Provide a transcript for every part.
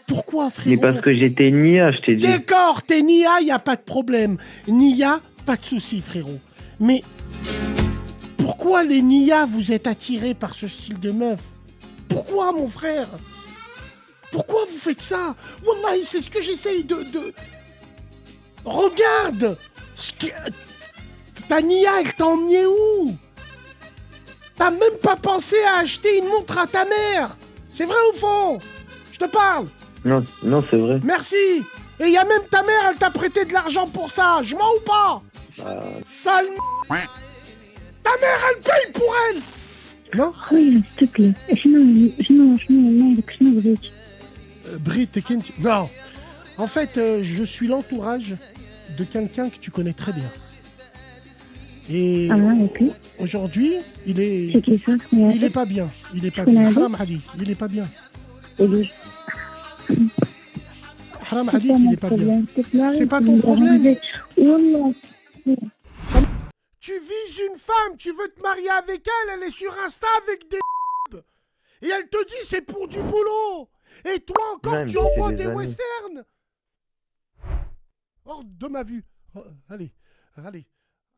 Pourquoi, Mais parce frérot? que j'étais Nia, je t'ai dit. D'accord, t'es Nia, y a pas de problème. Nia, pas de souci, frérot. Mais pourquoi les Nia vous êtes attirés par ce style de meuf? Pourquoi, mon frère? Pourquoi vous faites ça? Wallah, c'est ce que j'essaye de... Regarde! Ta Nia, elle t'a emmené où? T'as même pas pensé à acheter une montre à ta mère? C'est vrai ou faux? Je te parle. Non, non, c'est vrai. Merci. Et y a même ta mère, elle t'a prêté de l'argent pour ça. Je mens ou pas? Sale ta mère, elle paye pour elle. Non? خويا s'il te plaît شنو مالك شنو بغيتي Brit, t'es Kent. Non. En fait, je suis l'entourage de quelqu'un que tu connais très bien. Et ok aujourd'hui, il est... c'est qui ça Il est pas bien. Il est pas bien. Haram Ali, il est pas bien. Haram Ali, il est pas bien. C'est pas ton problème. والله Tu vises une femme, tu veux te marier avec elle, elle est sur Insta avec des et elle te dit c'est pour du boulot. Et toi encore, Ouais, tu mais envoies c'est des des amis. westerns. Hors de ma vue. Oh, allez, allez.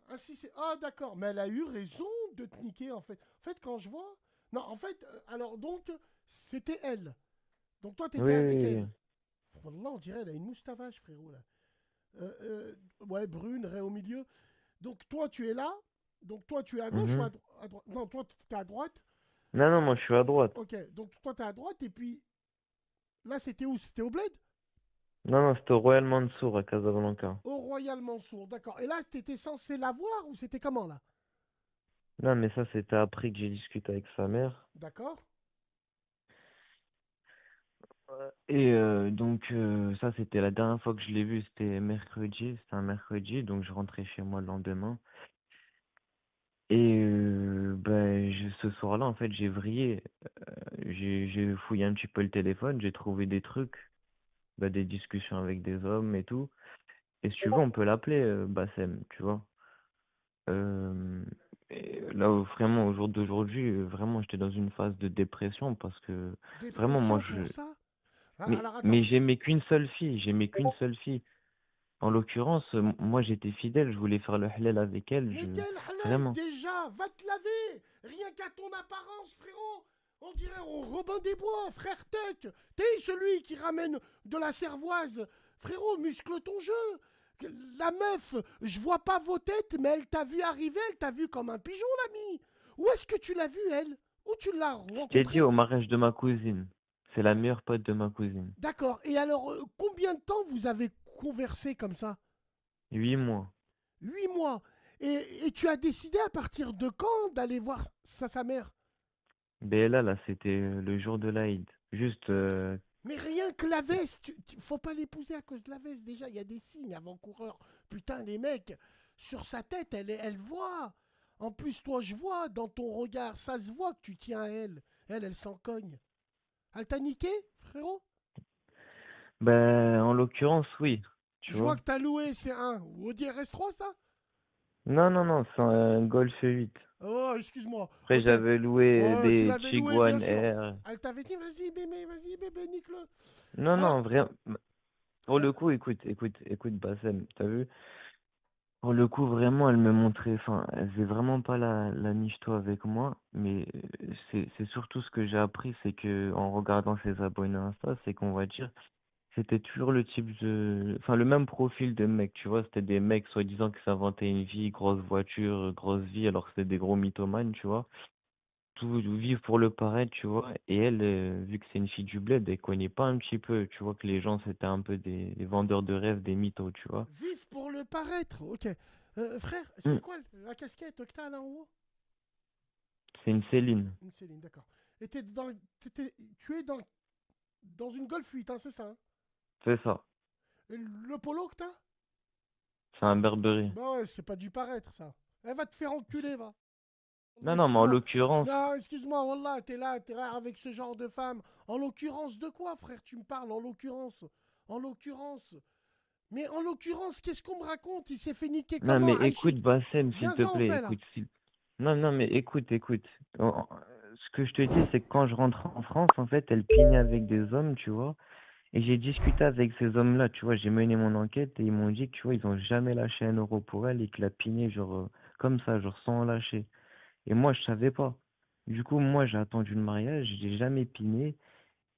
Ah si c'est... Ah d'accord, mais elle a eu raison de te niquer en fait. En fait, quand je vois... Non, en fait, alors donc, c'était elle. Donc toi, t'étais Oui, avec oui, elle. oui. Wallah, on dirait elle a une moustache, frérot, là. Ouais, brune, raie au milieu. Donc toi, tu es là. Donc toi, tu es à gauche ou à droite? Non, toi, tu es à droite. Non, non, moi je suis à droite. Ok, donc toi, tu es à droite. Et puis, là, c'était où? C'était au Bled? Non, non, c'était au Royal Mansour à Casablanca. Au Royal Mansour, d'accord. Et là, tu étais censé la voir ou c'était comment, là? Non, mais ça, c'était après que j'ai discuté avec sa mère. D'accord. Et donc, ça, c'était la dernière fois que je l'ai vu, c'était mercredi. C'était un mercredi, donc je rentrais chez moi le lendemain. Et ben, ce soir-là, en fait, j'ai vrillé. J'ai fouillé un petit peu le téléphone, j'ai trouvé des trucs, bah, des discussions avec des hommes et tout. Et si tu veux, on peut l'appeler Bassem, tu vois. Euh, et là, vraiment, au jour d'aujourd'hui, vraiment, j'étais dans une phase de dépression parce que vraiment, moi, Dépression pour ça? Ah, Mais, alors attends. mais j'aimais qu'une seule fille, j'aimais qu'une seule fille. En l'occurrence, moi, j'étais fidèle, je voulais faire le halal avec elle, Mais quel halal vraiment. déjà? Va te laver. Rien qu'à ton apparence, frérot. On dirait Robin des Bois, frère Tuck. T'es celui qui ramène de la cervoise. Frérot, muscle ton jeu. La meuf, je vois pas vos têtes, mais elle t'a vu arriver, elle t'a vu comme un pigeon, l'ami. Où est-ce que tu l'as vue, elle? Où tu l'as Je t'ai dit rencontrée? au mariage de ma cousine. C'est la meilleure pote de ma cousine. D'accord. Et alors, combien de temps vous avez conversé comme ça? 8 mois. 8 mois. Et tu as décidé à partir de quand d'aller voir sa mère? Ben là, c'était le jour de l'Aïd. Juste, Mais rien que la veste, faut pas l'épouser à cause de la veste. Déjà, il y a des signes avant-coureurs. Putain, les mecs, sur sa tête, elle voit. En plus, toi, je vois dans ton regard, ça se voit que tu tiens à elle. Elle s'en cogne. Elle t'a niqué, frérot? ben, en l'occurrence, oui, tu Je vois vois. que t'as loué, c'est un Audi RS3, ça? Non, non, non, c'est un Golf 8. Oh, excuse-moi. Après, Ok. j'avais loué Ouais, tu des l'avais loué, bien Tiguan sûr. R. Elle t'avait dit, vas-y, bébé, nique-le. Non, Alors, non, vraiment. Pour le coup, écoute, Bassem, t'as vu? Pour le coup, vraiment, elle me montrait, enfin, elle faisait vraiment pas la niche avec moi, mais c'est surtout ce que j'ai appris, c'est que en regardant ses abonnés Insta, c'est qu'on va dire, c'était toujours le type de, enfin, le même profil de mec, tu vois, c'était des mecs soi-disant qui s'inventaient une vie, grosse voiture, grosse vie, alors que c'était des gros mythomanes, tu vois, tout vivre pour le paraître, tu vois, et elle, vu que c'est une fille du bled, elle connaît pas un petit peu, tu vois, que les gens c'était un peu des vendeurs de rêves, des mythos, tu vois. vif pour le paraître. Ok. Frère, c'est Hmm. quoi la casquette que t'as là en haut? C'est une Céline, Une Céline, d'accord. Et tu es dans une Golf 8, hein, c'est ça, hein? c'est ça. Et le polo que t'as? C'est un Burberry. Bah ouais, c'est pas du paraître, ça. Elle va te faire enculer, va. Wallah, Non, non, mais en excuse-moi. l'occurrence, Non, excuse-moi, Wallah, t'es là avec ce genre de femme. En l'occurrence de quoi, frère, tu me parles? En l'occurrence. En l'occurrence. Mais en l'occurrence, qu'est-ce qu'on me raconte? Il s'est fait niquer non, comment, mais écoute, Aïchi? Bassem, s'il te Viens-en, en plaît, fait, là. écoute. Non, non, mais écoute. Ce que je te dis, c'est que quand je rentre en France, en fait, elle pignait avec des hommes, tu vois. Et j'ai discuté avec ces hommes-là, tu vois, j'ai mené mon enquête et ils m'ont dit que, tu vois, ils ont jamais lâché 1 euro pour elle et qu'il a piné, genre, comme ça, genre, sans lâcher. Et moi, je savais pas. Du coup, moi, j'ai attendu le mariage, j'ai jamais piné.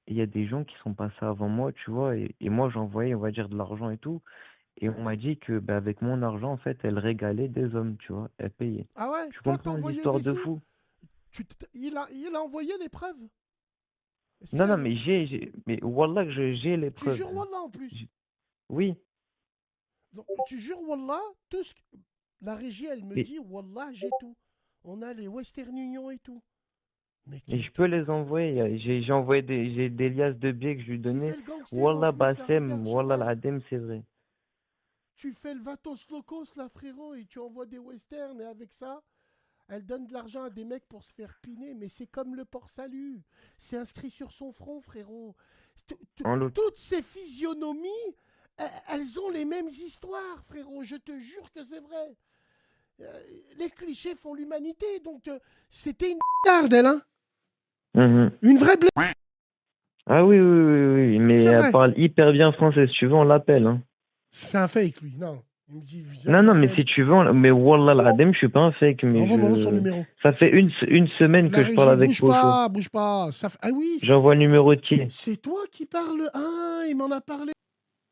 Et il y a des gens qui sont passés avant moi, tu vois, et moi, j'envoyais, on va dire, de l'argent et tout. Et on m'a dit que, bah, avec mon argent, en fait, elle régalait des hommes, tu vois, elle payait. Ah ouais, Tu toi, comprends t'envoyais l'histoire des de sous? fou? Il a envoyé les preuves? Est-ce qu'il Non, a non, les... mais mais Wallah que j'ai les Tu preuves. jures Wallah en plus. J- Oui, Donc, tu jures Wallah, tout ce que... La régie, elle me mais, dit Wallah, j'ai tout. On a les Western Union et tout. Mais mais quel je peux truc. les envoyer. J'ai envoyé j'ai des liasses de billets que je lui Il donnais. fait le gangster en Wallah plus, là, regarde, Bassem, Wallah Shabab. l'Adem, c'est vrai. Tu fais le Vatos Locos, là, frérot, et tu envoies des westerns, et avec ça, elle donne de l'argent à des mecs pour se faire piner, mais c'est comme le port salut. C'est inscrit sur son front, frérot. En l'autre. Toutes ces physionomies, elles ont les mêmes histoires, frérot. Je te jure que c'est vrai. Les clichés font l'humanité, donc c'était une garde, elle, hein. Mhm. Une vraie blé... Ah oui, oui, oui, oui, mais C'est elle vrai. parle hyper bien français. Si tu veux, on l'appelle, hein. C'est un fake, lui. Non. Il me dit, viens, Non, on non, mais l'appelle. si tu veux, mais Wallah l'Adem, je suis pas un fake, mais Envoie-moi son numéro. ça fait une semaine La que je parle régie, avec bouge Pocho. pas, bouge pas. Ah oui, J'envoie le numéro de qui? c'est toi qui parles. Ah, il m'en a parlé.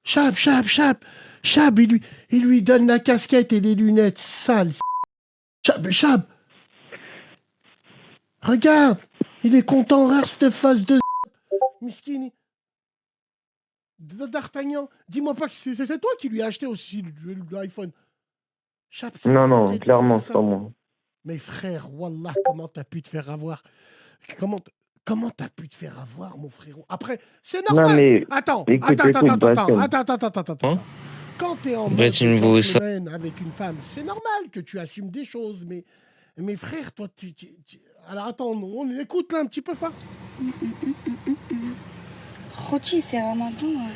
Chab, Chab, Chab. Chab, il lui donne la casquette et les lunettes sales. Chab, Chab. Regarde. Il est content, rare cette face de Miskini. D'Artagnan. Dis-moi pas que c'est toi qui lui as acheté aussi l'iPhone. Chab, sa Non, non, casquette de clairement, c'est pas ça. moi. Mais frère, Wallah, comment t'as pu te faire avoir? Comment, comment t'as pu te faire avoir, mon frérot? Après, c'est Non, normal. mais Attends, écoute, attends, attends, attends, Bassem. attends, attends, attends, attends, attends. Hein Quand t'es en mode Bretin Boussa. gentleman avec une femme, c'est normal que tu assumes des choses, mais frère, toi, alors attends, on écoute là un petit peu fort. خوتي سي رمضان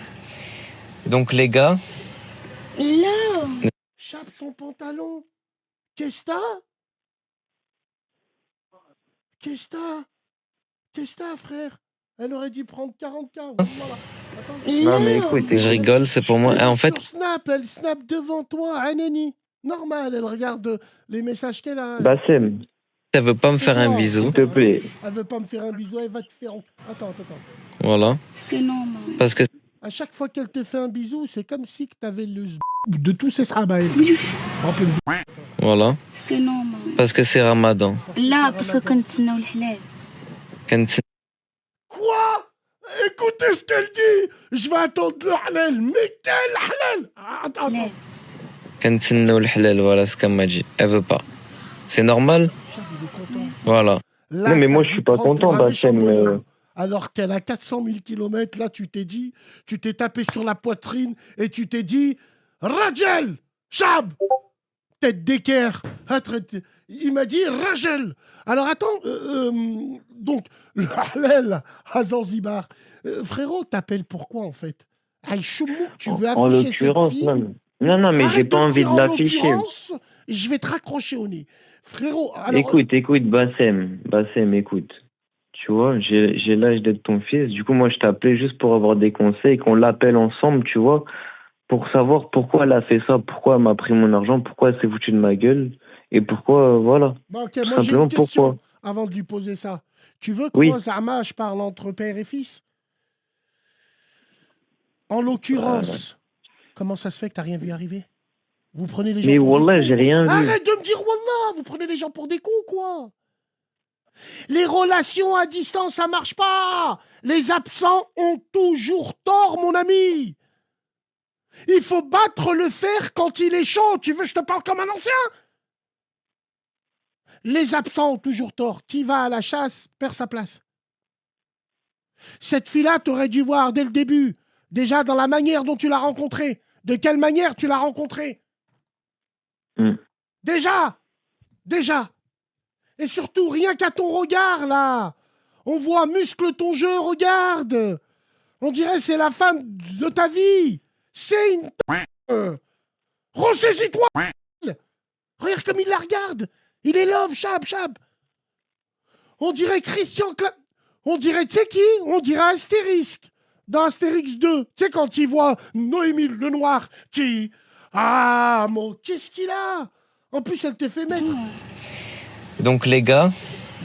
Donc les gars, لا Chape son pantalon. Qu'est-ce que t'as? Qu'est-ce que t'as? Qu'est-ce que t'as, frère? Elle aurait dû prendre 40K. Voilà. Attends. Non, mais لا écoute, je rigole, c'est pour moi. Elle Ah, est en fait, sur Snap, elle snap devant toi, Anani. Normal, elle regarde les messages qu'elle a. Bassem, elle veut pas me faire un Fais-moi. bisou. s'il te plaît. Elle veut pas me faire un bisou, elle va te faire. Attends. Voilà. باسكو نورمال Parce que À chaque fois qu'elle te fait un bisou, c'est comme si tu avais le de tous ces srabas. En pleine voilà. باسكو نورمال Parce que c'est Ramadan. لا باسكو كنتسناو الحلال كنت Quoi? Écoutez ce qu'elle dit. Je vais attendre le halal. Mais quel halal? Attends. لا كنتسناو الحلال voilà ce qu'elle m'a dit. Elle veut pas. C'est normal? Chab, il est content. Voilà. Là, Non, mais t'as moi, je dû suis pas te prendre pour content, un méchant Bassem. bonhomme. Alors qu'elle a 400 000 km, là, tu t'es dit, tu t'es tapé sur la poitrine et tu t'es dit, Rajel, Chab, tête d'équerre. Il m'a dit Rajel. Alors attends, donc, le halal à Zanzibar. Frérot, t'appelles pourquoi en fait? Aïchoumou, tu veux En afficher cette l'occurrence, fille? non. Non, non, mais j'ai Arrête pas de me envie dire de en l'afficher. l'occurrence, je vais te raccrocher au nez. Frérot, alors... Écoute, Bassem, écoute. Tu vois, j'ai l'âge d'être ton fils. Du coup, moi, je t'appelais juste pour avoir des conseils, qu'on l'appelle ensemble, tu vois, pour savoir pourquoi elle a fait ça, pourquoi elle m'a pris mon argent, pourquoi elle s'est foutue de ma gueule, et pourquoi, voilà. Bon, ok, Tout moi j'ai simplement une question pourquoi. avant de lui poser ça. Tu veux que Oui. moi, Zama, je parle entre père et fils? En l'occurrence, comment ça se fait que t'as rien vu arriver? Vous prenez les gens Mais pour des Wallah, cons, j'ai quoi. rien vu. Arrête de me dire Wallah, vous prenez les gens pour des cons, quoi. Les relations à distance, ça marche pas. Les absents ont toujours tort, mon ami. Il faut battre le fer quand il est chaud. Tu veux que je te parle comme un ancien? Les absents ont toujours tort. Qui va à la chasse perd sa place. Cette fille-là, t'aurais dû voir dès le début. Déjà dans la manière dont tu l'as rencontrée. De quelle manière tu l'as rencontrée? Déjà. Et surtout, rien qu'à ton regard, là. On voit muscle ton jeu, regarde. On dirait c'est la femme de ta vie. C'est une... Ressaisis-toi. Regarde comme il la regarde. Il est love, Chab. On dirait Christian On dirait, tu sais qui? On dirait Astérisque. Dans Astérix 2, tu sais, quand il voit Noémie le Noir, qui... Ah, mon, qu'est-ce qu'il a? En plus, elle te fait mettre. Donc les gars,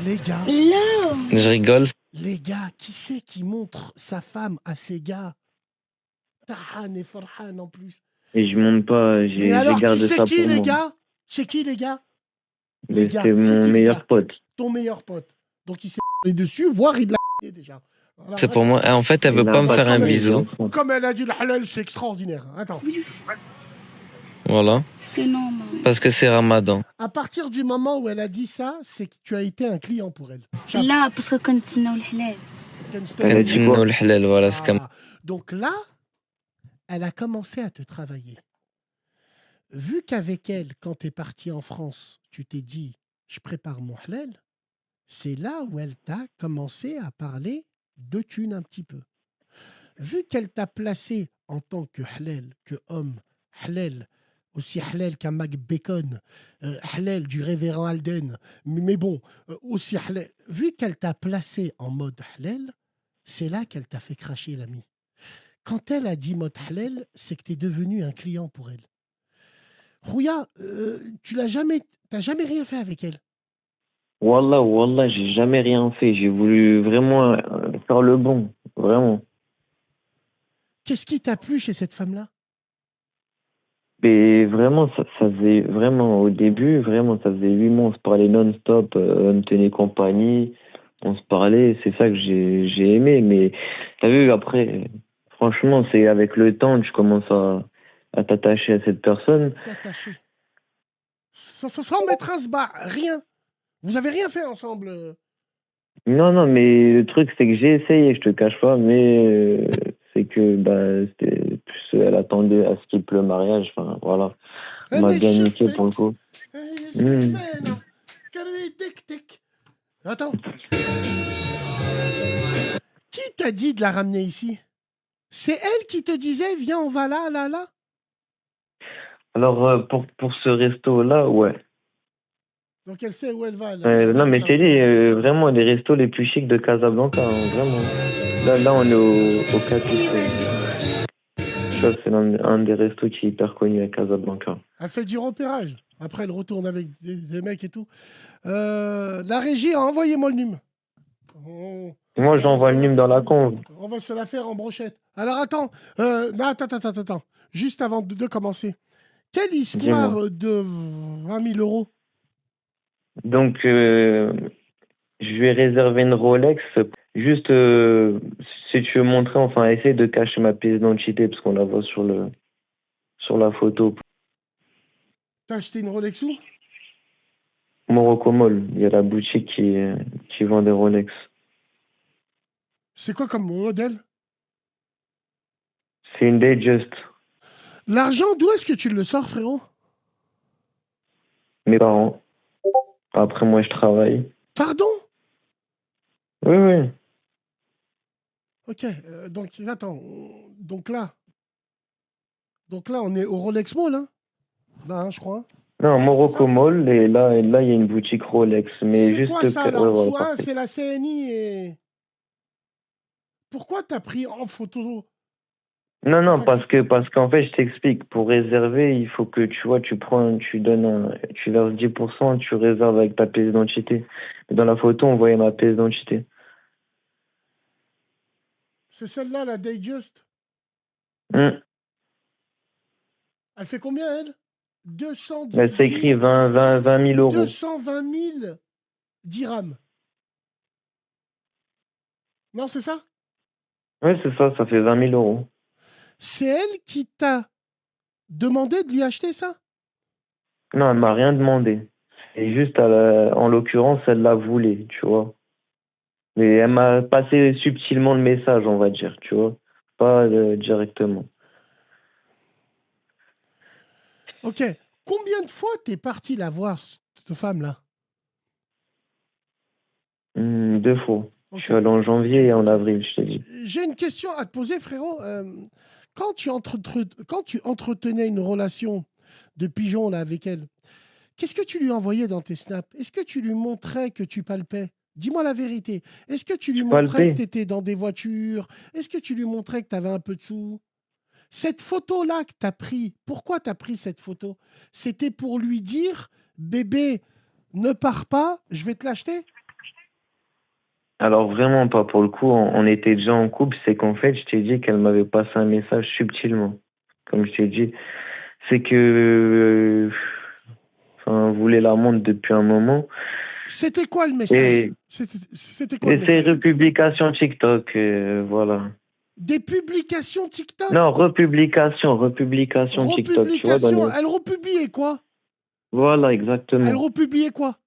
Les gars, لا je rigole. les gars, qui c'est qui montre sa femme à ses gars? Tahan et Farhan en plus. Et je monte pas, Et j'ai alors, qui gardé c'est ça qui, pour les moi. gars? C'est qui, les gars? Les Mais gars, c'est c'est mon qui, les meilleur gars? pote. Ton meilleur pote. Donc, il s'est dessus, voire il l'a déjà. Alors, C'est pour moi. En fait, elle veut Il a pas me pas faire un de bisou. enfant. comme elle a dit le halal, c'est extraordinaire. Attends. Voilà. parce que non maman. Parce que c'est Ramadan. À partir du moment où elle a dit ça, c'est que tu as été un client pour elle. Chab. لا باسكو كنتسناو الحلال. Elle a dit quoi? كنتسناو الحلال, voilà, c'est comme... Ah. Donc là, elle a commencé à te travailler. Vu qu'avec elle, quand tu es parti en France, tu t'es dit, je prépare mon halal, c'est là où elle t'a commencé à parler de thunes un petit peu. Vu qu'elle t'a placé en tant que halal, que homme, halal, aussi halal qu'un Mac Bacon, halal du révérend Alden, mais bon, aussi halal, vu qu'elle t'a placé en mode halal, c'est là qu'elle t'a fait cracher l'ami. Quand elle a dit mode halal, c'est que tu es devenu un client pour elle. Rouya, t'as jamais rien fait avec elle. Wallah, j'ai jamais rien fait. J'ai voulu vraiment faire le bon. Vraiment. Qu'est-ce qui t'a plu chez cette femme-là? Mais vraiment, ça faisait vraiment, au début, vraiment, ça faisait 8 mois, on se parlait non-stop, elle me tenait compagnie, on se parlait, c'est ça que j'ai aimé. Mais t'as vu, après, franchement, c'est avec le temps, tu commences à t'attacher à cette personne. T'attaché. Sans mettre un sbar, rien. Vous avez rien fait ensemble. Non, mais le truc, c'est que j'ai essayé, je te cache pas, mais c'est que bah, c'était plus, elle attendait à skip le mariage, enfin voilà. On m'a bien niqué pour le coup. Attends. Qui t'a dit de la ramener ici? C'est elle qui te disait, viens, on va là, là, là? Alors, pour ce resto-là, ouais. Donc elle sait où elle va. Là. Non, mais je t'ai dit, vraiment, les restos les plus chics de Casablanca, hein, vraiment. Là, on est au Catus. Ça, c'est un des restos qui est hyper connu à Casablanca. Elle fait du repérage. Après, elle retourne avec des mecs et tout. La régie a envoyé-moi le numéro. Moi, j'envoie le numéro dans la conve. On va se la faire en brochette. Alors attends, non, attends. Juste avant de commencer. Quelle histoire de 20 000 euros? Donc, je lui ai réservé une Rolex. Juste, si tu veux montrer, enfin, essayer de cacher ma pièce d'identité parce qu'on la voit sur la photo. T'as acheté une Rolex où? Morocco Mall, il y a la boutique qui vend des Rolex. C'est quoi comme modèle? C'est une Datejust. L'argent, d'où est-ce que tu le sors, frérot? Mes parents. Après, moi, je travaille. Pardon? Oui. Ok, donc attends. Donc là, on est au Rolex Mall, hein? Là, hein, je crois. Non, Morocco Mall, et là, il y a une boutique Rolex. Mais C'est juste quoi ça, là? ouais, Soit c'est la CNI et... Pourquoi t'as pris en photo? Non, parce qu'en fait, je t'explique. Pour réserver, il faut que tu vois, tu verses 10%, tu réserves avec ta pièce d'identité. Mais dans la photo, on voyait ma pièce d'identité. C'est celle-là, la Datejust. Elle Elle fait combien, elle? 210 c'est écrit 20 000 euros. 220 000 dirhams. Non, c'est ça? Oui, c'est ça, ça fait 20 000 euros. C'est elle qui t'a demandé de lui acheter ça? Non, elle m'a rien demandé. C'est juste, en l'occurrence, elle l'a voulu, tu vois. Mais elle m'a passé subtilement le message, on va dire, tu vois. Pas directement. Ok. Combien de fois t'es parti la voir, cette femme-là? 2 fois. Ok. Je suis allé en janvier et en avril, je te dis. J'ai une question à te poser, frérot. Quand tu entretenais une relation de pigeon là, avec elle, qu'est-ce que tu lui envoyais dans tes snaps? Est-ce que tu lui montrais que tu palpais? Dis-moi la vérité. Est-ce que tu lui Pas le montrais que paix. tu étais dans des voitures? Est-ce que tu lui montrais que tu avais un peu de sous? Cette photo-là que tu as pris, pourquoi tu as pris cette photo? C'était pour lui dire, bébé, ne pars pas, je vais te l'acheter? Alors vraiment pas. Pour le coup, on était déjà en couple. C'est qu'en fait, je t'ai dit qu'elle m'avait passé un message subtilement. Comme je t'ai dit, c'est que, enfin, on voulait la montre depuis un moment. C'était quoi le message? Et C'était quoi le c'est message? republication TikTok, voilà. Des publications TikTok? Non, republication TikTok, tu vois, Republication. Elle republiait quoi? Voilà, Elle exactement. republiait quoi?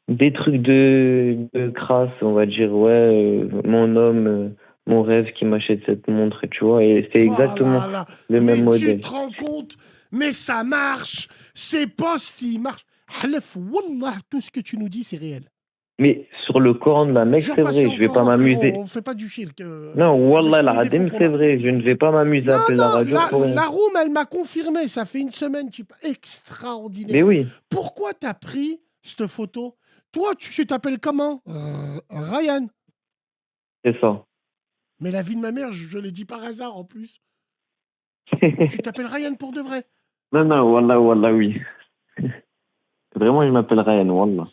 Des trucs de crasse, on va dire, ouais, mon homme, mon rêve qui m'achète cette montre, tu vois, et c'est Oh exactement là là. le Mais même tu modèle. te rends compte? Mais ça marche. Ces postes, ils marchent. Halef, wallah, tout ce que tu nous dis, c'est réel. Mais sur le Coran de la Mecque, Jure c'est pas vrai, sur je le vais pas Coran, frérot. m'amuser. On fait pas du shirk. Non, Avec Wallah, tous la les défauts Hadim, qu'on c'est a. vrai, je ne vais pas m'amuser à Non, appeler la non, radio pour rien. la room, elle m'a confirmé. Ça fait une semaine. Extraordinaire. Mais oui, Pourquoi t'as pris cette photo? Toi, tu t'appelles comment? Ryan. c'est ça. Mais la vie de ma mère, je l'ai dit par hasard en plus. Tu t'appelles Ryan pour de vrai. Non, non, Wallah, oui. Vraiment, je m'appelle Ryan, Wallah.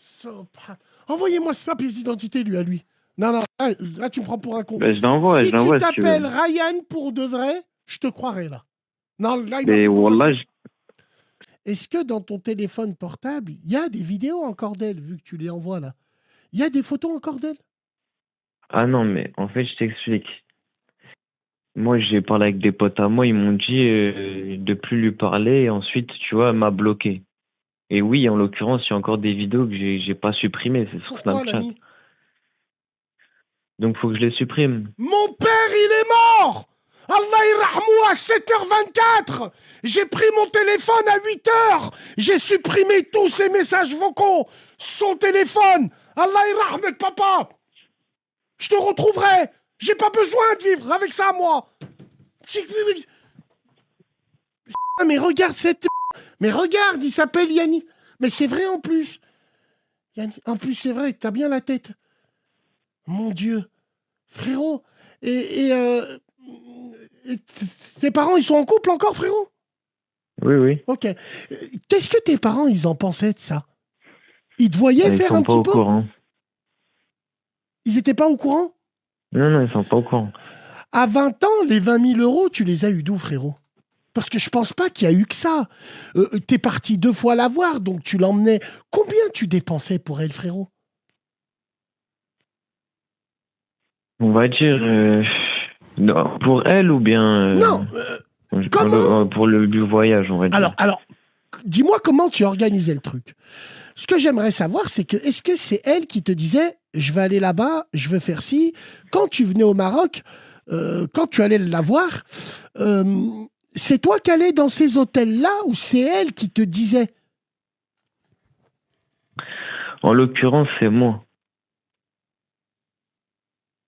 Envoyez-moi sa pièce d'identité, lui, à lui. Non, non, là, tu me prends pour un con. Ben, je l'envoie, Si je tu l'envoie si tu veux. t'appelles Ryan pour de vrai, je te croirai, là. Non, là, il m'a Mais pris pour un Wallah, con. Est-ce que dans ton téléphone portable, il y a des vidéos encore d'elle, vu que tu les envoies, là? Il y a des photos encore d'elle? ah non, mais en fait, je t'explique. Moi, j'ai parlé avec des potes à moi, ils m'ont dit de plus lui parler, et ensuite, tu vois, elle m'a bloqué. Et oui, en l'occurrence, il y a encore des vidéos que j'ai pas supprimées, c'est sur Pourquoi, Snapchat. l'ami? Donc, faut que je les supprime. Mon père, il est mort! Allah irrahmou à 7h24! J'ai pris mon téléphone à 8h! J'ai supprimé tous ses messages vocaux! Son téléphone! Allah irrahmek, papa! Je te retrouverai! J'ai pas besoin de vivre avec ça, moi! Mais regarde cette... Mais regarde, il s'appelle Yannick. Mais c'est vrai en plus. Yannick, en plus, c'est vrai, t'as bien la tête. Mon Dieu. Frérot. Et tes parents, ils sont en couple encore, frérot? Oui, oui. Ok. Qu'est-ce que tes parents, ils en pensaient de ça? Ils te voyaient Ils faire un sont pas petit au peu? courant. Ils étaient pas au courant? Non, non, ils sont pas au courant. À 20 ans, les 20 000 euros, tu les as eu d'où, frérot? Parce que je pense pas qu'il y a eu que ça. T'es parti 2 fois la voir, donc tu l'emmenais. Combien tu dépensais pour elle, frérot? On va dire non, pour elle ou bien Non. Comment? pour le voyage, on va dire. Alors, dis-moi comment tu organisais le truc. Ce que j'aimerais savoir, c'est que est-ce que c'est elle qui te disait je vais aller là-bas, je veux faire ci. Quand tu venais au Maroc, quand tu allais la voir, c'est toi qui allais dans ces hôtels-là ou c'est elle qui te disait? En l'occurrence, c'est moi.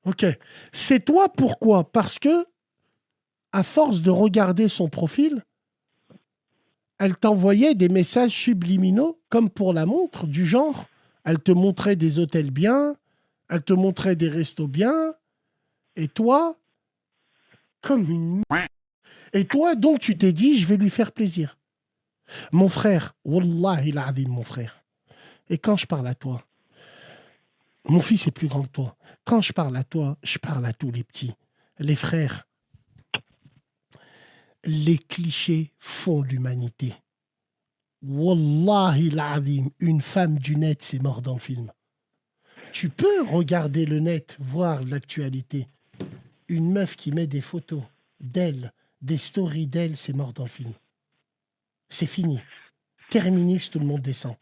Ok. C'est toi pourquoi? Parce que, à force de regarder son profil, elle t'envoyait des messages subliminaux, comme pour la montre, du genre, elle te montrait des hôtels bien, elle te montrait des restos bien, et toi, comme une... Et toi, donc, tu t'es dit, je vais lui faire plaisir. Mon frère, Wallahi l'azim, mon frère. Et quand je parle à toi, mon fils est plus grand que toi. Quand je parle à toi, je parle à tous les petits. Les frères, les clichés font l'humanité. Wallahi l'azim, une femme du net, c'est mort dans le film. Tu peux regarder le net, voir l'actualité. Une meuf qui met des photos d'elle, des stories d'elle, c'est mort dans le film. C'est fini. Terminus, tout le monde descend.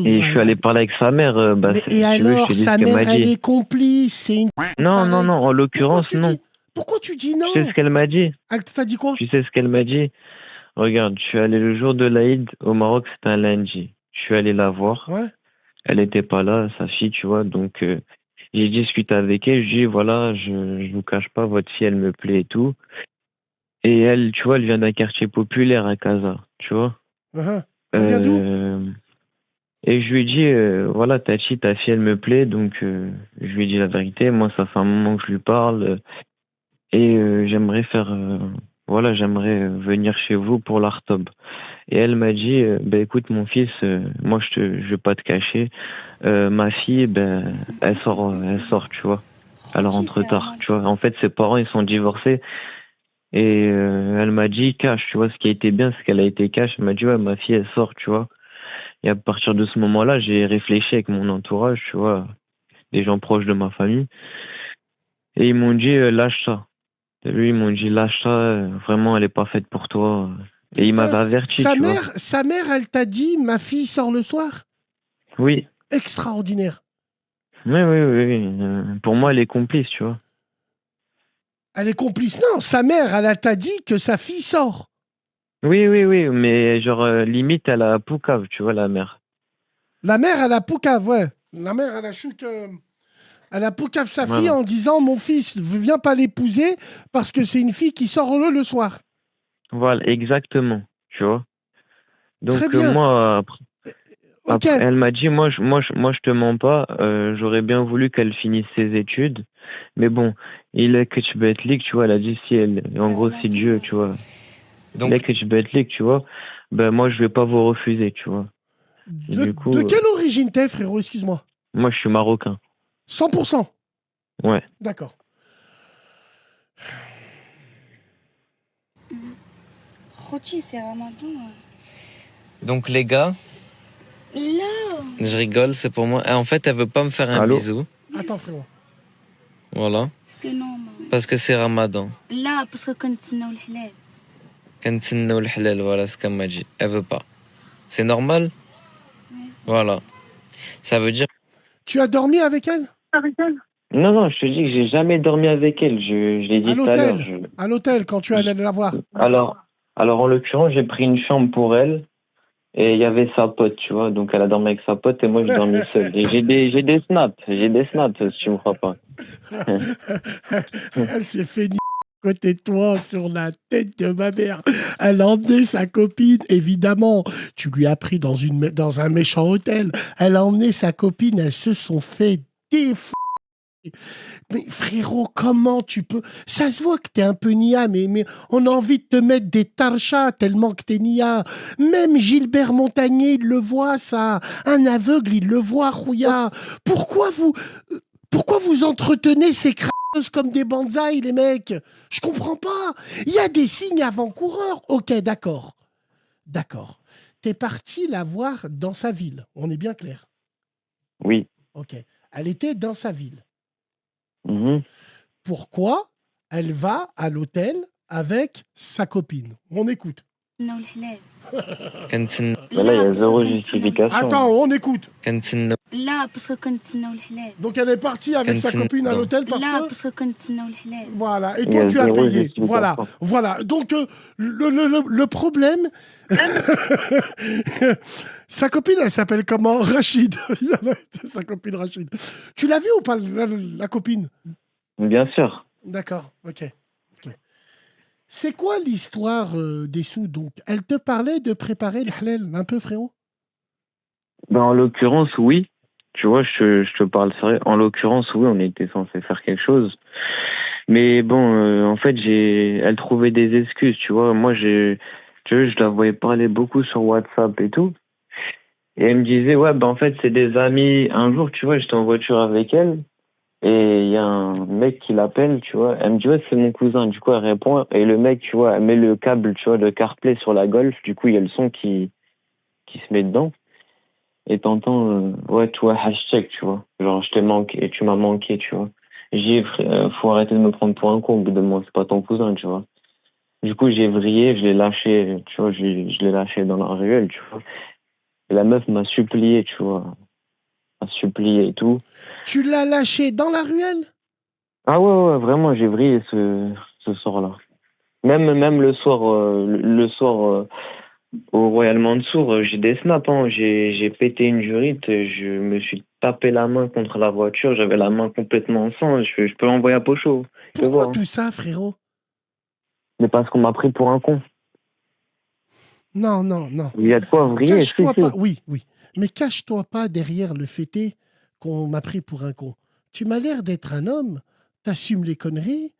Et je suis allé parler avec sa mère. Mais si et tu veux, je alors, te dis sa ce qu'elle mère, m'a elle dit. est complice, c'est une... Non, non, non, en l'occurrence, non. Pourquoi tu dis non? Tu sais ce qu'elle m'a dit? Elle t'a dit quoi? Tu sais ce qu'elle m'a dit? Regarde, je suis allé le jour de l'Aïd au Maroc, c'était un lundi. Je suis allé la voir. Ouais. Elle n'était pas là, sa fille, tu vois. Donc, j'ai discuté avec elle. Je lui ai dit, voilà, je vous cache pas, votre fille, elle me plaît et tout. Et elle, tu vois, elle vient d'un quartier populaire à Casa, tu vois. Elle vient d'où? Et je lui ai dit, voilà, Tachi, ta fille, elle me plaît, donc je lui ai dit la vérité. Moi, ça fait un moment que je lui parle et j'aimerais faire, voilà, j'aimerais venir chez vous pour l'Artob. Et elle m'a dit, ben écoute, mon fils, moi, je vais pas te cacher, ma fille, ben, elle sort, tu vois. Elle خوتي rentre سي tard, رمضان. tu vois. En fait, ses parents, ils sont divorcés. Et elle m'a dit, cash, tu vois. Ce qui a été bien, c'est qu'elle a été cash. Elle m'a dit, ouais, ma fille, elle sort, tu vois. Et à partir de ce moment-là, j'ai réfléchi avec mon entourage, tu vois, des gens proches de ma famille. Et ils m'ont dit, lâche ça. Et lui, ils m'ont dit, lâche ça, vraiment, elle est pas faite pour toi. Et il m'avait Putain, averti, tu vois. sa mère, elle t'a dit, ma fille sort le soir. Oui, Extraordinaire. oui, oui, oui. Oui. Pour moi, elle est complice, tu vois. Elle est complice. Non, sa mère, elle t'a dit que sa fille sort. Oui, oui, oui, mais genre, limite, elle a Poucave, tu vois, la mère. La mère, elle a poucave, ouais. La mère, elle a chou que... Elle a poucave sa fille Voilà. en disant, mon fils, viens pas l'épouser parce que c'est une fille qui sort le soir. Voilà, exactement, tu vois. Très Donc, bien. moi, Ok. après, elle m'a dit, moi, je te mens pas, j'aurais bien voulu qu'elle finisse ses études. Mais bon, il est que tu peux être ligue, tu vois, elle a dit si elle, en gros, c'est Dieu, tu vois. Il est Donc, que tu peux être ligue, tu vois. Ben, moi, je vais pas vous refuser, tu vois. Et du De coup, quelle origine t'es, frérot? Excuse-moi. moi, je suis marocain. 100%. Ouais. D'accord. خوتي سي رمضان. donc les gars, لا je rigole, c'est pour moi. Et en fait, elle veut pas me faire un Allô? bisou. Attends, frérot. Voilà. باسكو نورمال. Parce que c'est Ramadan. لا باسكو كنتسناو الحلال. كنتسناو الحلال, voilà ce qu'elle m'a dit. Elle veut pas. C'est normal? ماشي. Voilà. Ça veut dire Tu as dormi avec elle? Non, non, je te dis que j'ai jamais dormi avec elle. Je l'ai À dit tout à l'heure. l'hôtel. À l'hôtel, quand tu allais la voir. Alors, en l'occurrence, j'ai pris une chambre pour elle et il y avait sa pote, tu vois. Donc, elle a dormi avec sa pote et moi, j'ai dormi seul. Et j'ai des snaps. J'ai des snaps, si tu me crois pas. Elle s'est fait niquer à côté de toi sur la tête de ma mère. Elle a emmené sa copine, évidemment. Tu lui as pris dans un méchant hôtel. Elle a emmené sa copine, elles se sont fait défoncer. Mais frérot, comment tu peux... Ça se voit que t'es un peu nia, mais on a envie de te mettre des tarchas tellement que t'es nia. Même Gilbert Montagnier, il le voit, ça. Un aveugle, il le voit, Rouya. Pourquoi vous entretenez ces craseuses comme des bonsaïs, les mecs? Je comprends pas. Il y a des signes avant-coureurs. Ok, d'accord. D'accord. T'es parti la voir dans sa ville. On est bien clair. Oui. Ok. Elle était dans sa ville. Mhm. Pourquoi elle va à l'hôtel avec sa copine? On écoute. كنتسناو الحلال. كنتسناو Mais là, il y a لا zéro باسكو كنتسناو. justification. Attends, on écoute. كنتسناو لا باسكو كنتسناو الحلال. Donc elle est partie avec sa copine à l'hôtel parce لا que... باسكو كنتسناو الحلال. Voilà, et Il y toi a tu as zéro payé. justification. Voilà, voilà. Donc le problème... sa copine, elle s'appelle comment? Rachid. Sa copine Rachid. Tu l'as vue ou pas, la copine? Bien sûr. D'accord, ok. C'est quoi l'histoire des sous? Donc, elle te parlait de préparer le halal, un peu, frérot? Ben, en l'occurrence, oui. Tu vois, je te parle sérieux. En l'occurrence, oui, on était censé faire quelque chose. Mais bon, en fait, elle trouvait des excuses, tu vois. Moi, tu vois, je la voyais parler beaucoup sur WhatsApp et tout. Et elle me disait, ouais, ben en fait, c'est des amis. Un jour, tu vois, j'étais en voiture avec elle. Et il y a un mec qui l'appelle, tu vois. Elle me dit, ouais, c'est mon cousin. Du coup, elle répond. Et le mec, tu vois, elle met le câble, tu vois, de CarPlay sur la Golf. Du coup, il y a le son qui se met dedans. Et t'entends, ouais, tu vois, hashtag, tu vois. Genre, je t'ai manqué et tu m'as manqué, tu vois. J'ai dit, faut arrêter de me prendre pour un con au bout de moi, c'est pas ton cousin, tu vois. Du coup, j'ai vrillé, je l'ai lâché, tu vois, je l'ai lâché dans la ruelle, tu vois. Et la meuf m'a supplié, tu vois. M'a supplié et tout. Tu l'as lâché dans la ruelle? Ah ouais, vraiment, j'ai vrillé ce soir-là. Même le soir, au Royal Mansour, j'ai des snaps, hein. J'ai pété une jurite, je me suis tapé la main contre la voiture, j'avais la main complètement en sang, je peux l'envoyer à Pocho. Tu peux Pourquoi voir, hein. tout ça, frérot? Mais parce qu'on m'a pris pour un con. Non, non, non. Il y a de quoi vriller, si, Cache-toi si. pas. Oui, oui. Mais cache-toi pas derrière le fêté qu'on m'a pris pour un con. Tu m'as l'air d'être un homme, t'assumes les conneries.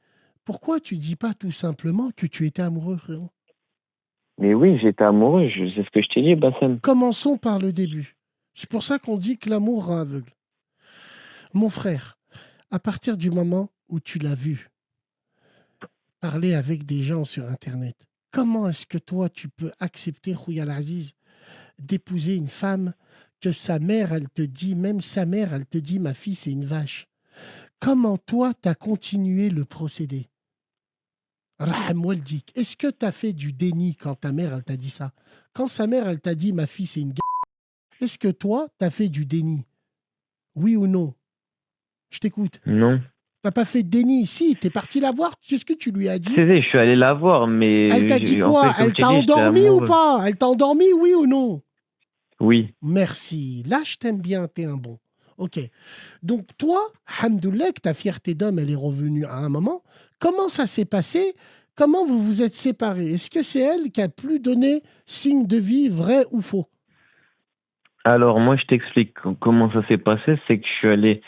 Pourquoi tu dis pas tout simplement que tu étais amoureux, frérot? Mais oui, j'étais amoureux, c'est ce que je t'ai dit, Bassem. Commençons par le début. C'est pour ça qu'on dit que l'amour rend aveugle. Mon frère, à partir du moment où tu l'as vu parler avec des gens sur Internet, comment est-ce que toi, tu peux accepter, Khouyal Aziz, d'épouser une femme que sa mère, elle te dit, même sa mère, elle te dit, ma fille, c'est une vache. Comment toi, tu as continué le procédé? Raham Waldik, est-ce que tu as fait du déni quand ta mère, elle t'a dit ça? Quand sa mère, elle t'a dit, ma fille, c'est une est-ce que toi, tu as fait du déni? Oui ou non? Je t'écoute. Non. T'as pas fait de déni. Si, t'es parti la voir. Qu'est-ce que tu lui as dit? Je suis allé la voir, mais... Elle t'a dit en quoi? fait, comme Elle je t'ai t'a dit, j'étais endormi ou amoureux. pas? Elle t'a endormi, oui ou non? Oui. Merci. Là, je t'aime bien, t'es un bon. Ok. Donc, toi, hamdoulilah, que ta fierté d'homme, elle est revenue à un moment. Comment ça s'est passé? Comment vous vous êtes séparés? Est-ce que c'est elle qui a plus donné signe de vie, vrai ou faux? Alors, moi, je t'explique comment ça s'est passé. C'est que je suis allé,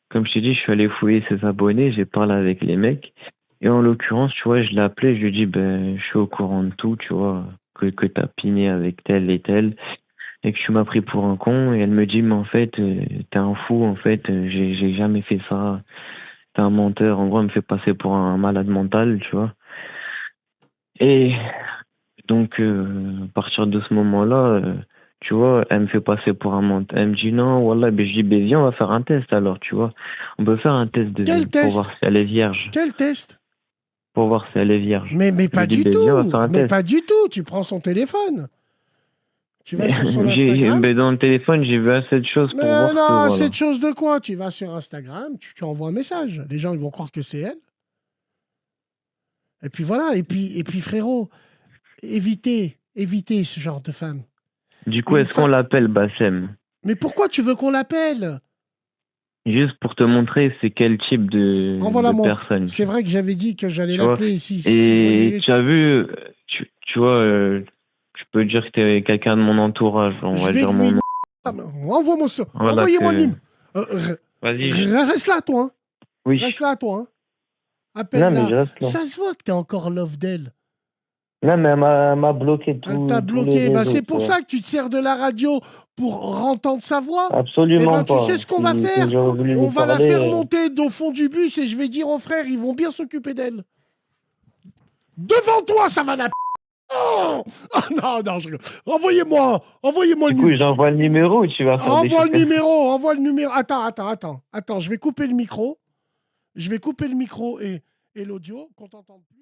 comme je t'ai dit, je suis allé fouiller ses abonnés, j'ai parlé avec les mecs. Et en l'occurrence, tu vois, je l'ai appelé, je lui ai dit, ben, je suis au courant de tout, tu vois, que t'as pigné avec tel et tel, et que tu m'as pris pour un con. Et elle me dit, mais en fait, t'es un fou, en fait, j'ai jamais fait ça. T'es un menteur. En gros, elle me fait passer pour un malade mental, tu vois. Et donc, à partir de ce moment-là, tu vois, elle me fait passer pour un menteur. Elle me dit non, voilà, ben je dis, ben viens, on va faire un test alors, tu vois. On peut faire un test de Quel pour test? voir si elle est vierge. Quel test? Pour voir si elle est vierge. Mais Je pas lui dis, du ben viens, on va tout. faire un Mais test. pas du tout. Tu prends son téléphone. Tu vas sur son Instagram. Ben dans le téléphone, j'ai vu assez de choses pour Mais voir non, que, voilà. cette chose de quoi? Tu vas sur Instagram, tu envoies un message. Les gens, ils vont croire que c'est elle. Et puis voilà. Et puis frérot, évitez ce genre de femme. Du coup, Une est-ce qu'on femme- l'appelle Bassem? Mais pourquoi tu veux qu'on l'appelle? Juste pour te montrer c'est quel type de Envoie-la-moi. personne. C'est vrai que j'avais dit que j'allais Tu vois. l'appeler ici. Et tu as vu, tu vois, je peux dire que t'es quelqu'un de mon entourage, on Je va vais dire mon lui- nom. Ah, mais envoie-moi ça. Voilà Envoyez-moi que- le numéro. Vas-y. Reste là, toi. Hein. Oui. Reste là, toi. Hein. Non, mais Appelle-la. je reste là. Ça se voit que t'es encore love d'elle. Non, mais elle m'a bloqué tout. Elle t'a tous bloqué. les Bah, réseaux, c'est tu pour vois. ça que tu te sers de la radio pour entendre sa voix. Absolument Eh ben, pas. tu sais ce qu'on va Si faire? j'aurais voulu On lui va la parler, faire monter au fond du bus et je vais dire aux frères, ils vont bien s'occuper d'elle. Devant toi, ça va la p... Oh ah, non, je rigole. Envoyez-moi le Du coup, numéro. j'envoie le numéro et tu vas faire des Envoie choses. le numéro. Attends, je vais couper le micro. Je vais couper le micro et l'audio qu'on t'entende plus.